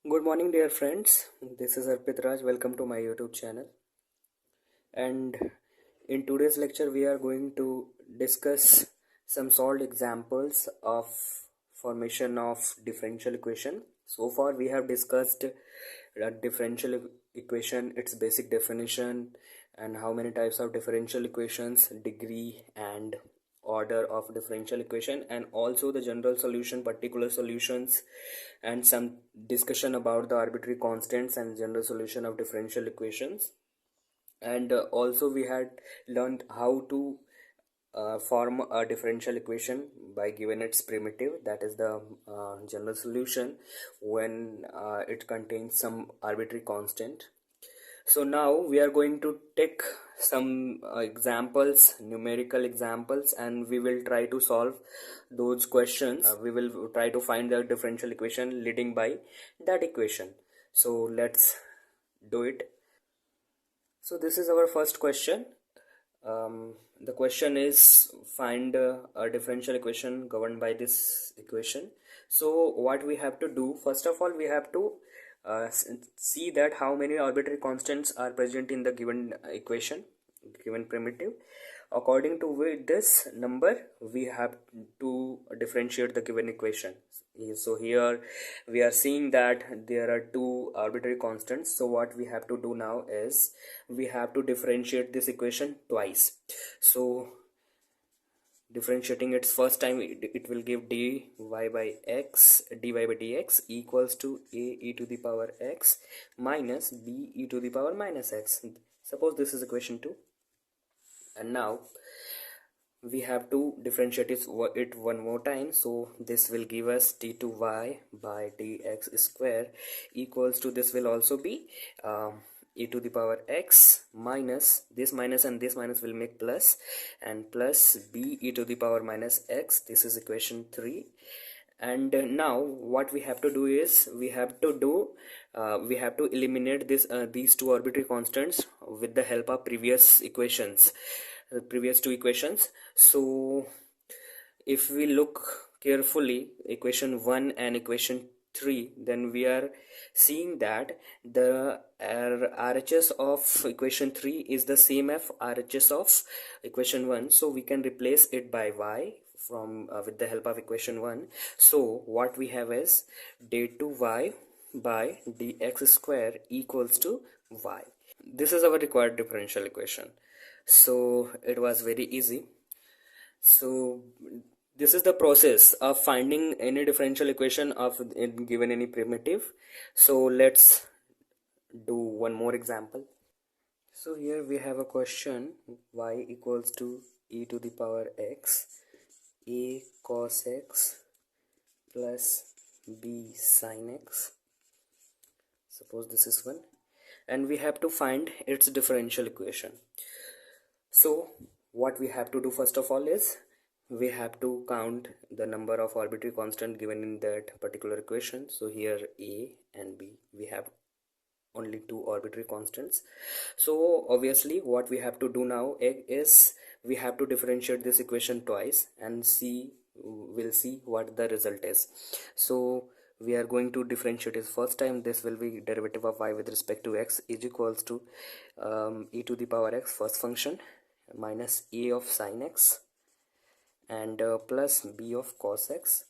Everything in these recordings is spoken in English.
Good morning, dear friends. This is Arpit. Welcome to my YouTube channel. And in today's lecture, we are going to discuss some solved examples of formation of differential equation. So far, we have discussed differential equation, its basic definition, and how many types of differential equations, degree, and order of differential equation, and also the general solution, particular solutions, and some discussion about the arbitrary constants and general solution of differential equations. And also we had learned how to form a differential equation by given its primitive, that is the general solution, when it contains some arbitrary constant. So now we are going to take some examples, numerical examples, and we will try to solve those questions. We will try to find the differential equation leading by that equation. So let's do it. So this is our first question. The question is find a differential equation governed by this equation. So what we have to do, first of all, we have to see that how many arbitrary constants are present in the given equation, given primitive. According to this number, we have to differentiate the given equation. So here we are seeing that there are two arbitrary constants. So what we have to do now is we have to differentiate this equation twice. So differentiating its first time, it will give dy by dx equals to a e to the power x minus b e to the power minus x. Suppose this is equation 2, and now we have to differentiate it one more time. So this will give us d2y by dx square equals to, this will also be e to the power x minus this minus and this minus will make plus, and plus b e to the power minus x. This is equation 3. And now what we have to do is we have to eliminate these two arbitrary constants with the help of previous equations, the previous two equations. So if we look carefully equation 1 and equation 3, then we are seeing that the RHS of equation 3 is the same as RHS of equation 1. So we can replace it by y from with the help of equation 1. So what we have is d2y by dx square equals to y. This is our required differential equation. So it was very easy. So this is the process of finding any differential equation of given any primitive. So let's do one more example. So here we have a question, y equals to e to the power x a cos x plus b sin x. Suppose this is one, and we have to find its differential equation. So what we have to do first of all is we have to count the number of arbitrary constant given in that particular equation. So here a and b, we have only two arbitrary constants. So obviously what we have to do now is we have to differentiate this equation twice and we'll see what the result is. So we are going to differentiate it first time. This will be derivative of y with respect to x is equals to e to the power x first function minus a of sin x and plus b of cos x.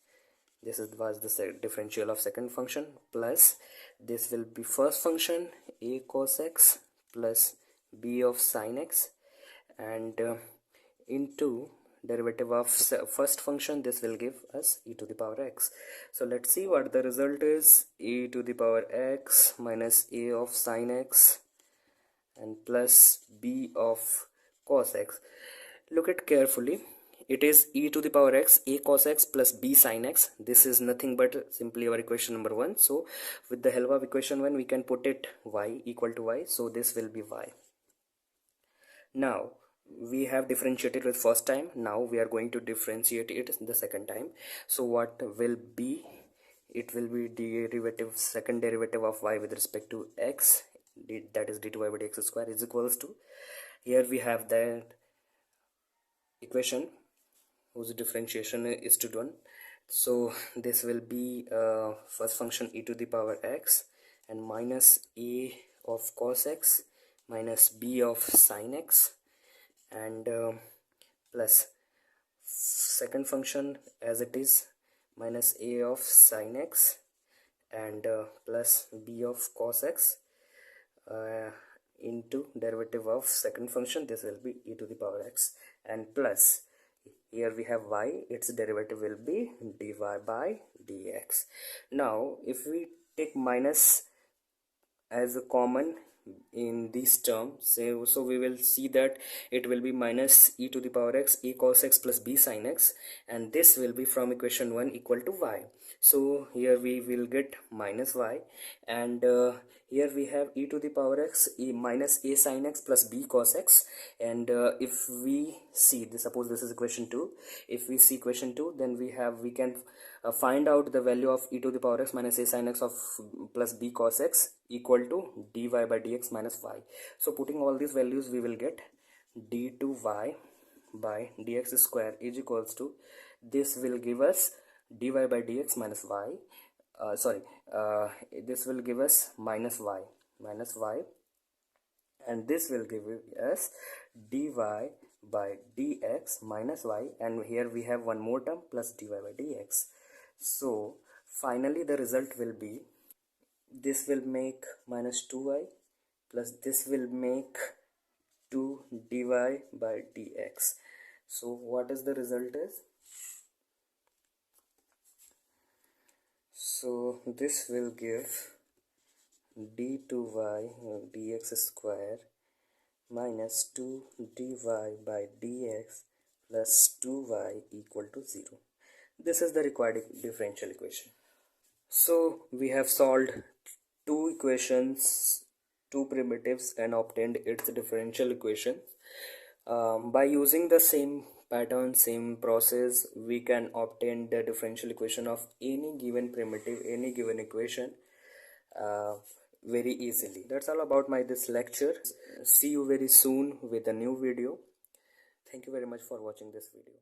This was the differential of second function, plus this will be first function a cos x plus b of sin x, and into derivative of first function, this will give us e to the power x. So let's see what the result is. E to the power x minus a of sin x and plus b of cos x. Look at carefully, it is e to the power x a cos x plus b sin x. This is nothing but simply our equation number 1. So with the help of equation 1 we can put it y equal to y, so this will be y. Now we have differentiated with first time, now we are going to differentiate it the second time. So what will be, it will be derivative, second derivative of y with respect to x, that is d2y by dx square is equals to, here we have that equation whose differentiation is to done So this will be first function e to the power x and minus a of cos x minus b of sin x and plus second function as it is minus a of sin x and plus b of cos x uh, into derivative of second function, this will be e to the power x, and plus here we have y, its derivative will be dy by dx. Now if we take minus as a common in this term, so we will see that it will be minus e to the power x a cos x plus b sin x, and this will be from equation 1 equal to y. So here we will get minus y, and here we have e to the power x minus a sin x plus b cos x, and if we see this, suppose this is equation 2, if we see equation 2, then we can find out the value of e to the power x minus a sin x of plus b cos x equal to dy by dx minus y. So putting all these values, we will get d2y by dx square is equals to, this will give us dy by dx minus y, this will give us minus y, and this will give us dy by dx minus y, and here we have one more term plus dy by dx. So finally the result will be, this will make minus 2y plus this will make 2 dy by dx. So what is the result is, so this will give d2y dx square minus 2 dy by dx plus 2y equal to 0. This is the required differential equation. So we have solved two equations, two primitives, and obtained its differential equation. By using the same pattern, same process, we can obtain the differential equation of any given primitive, any given equation very easily. That's all about this lecture. See you very soon with a new video. Thank you very much for watching this video.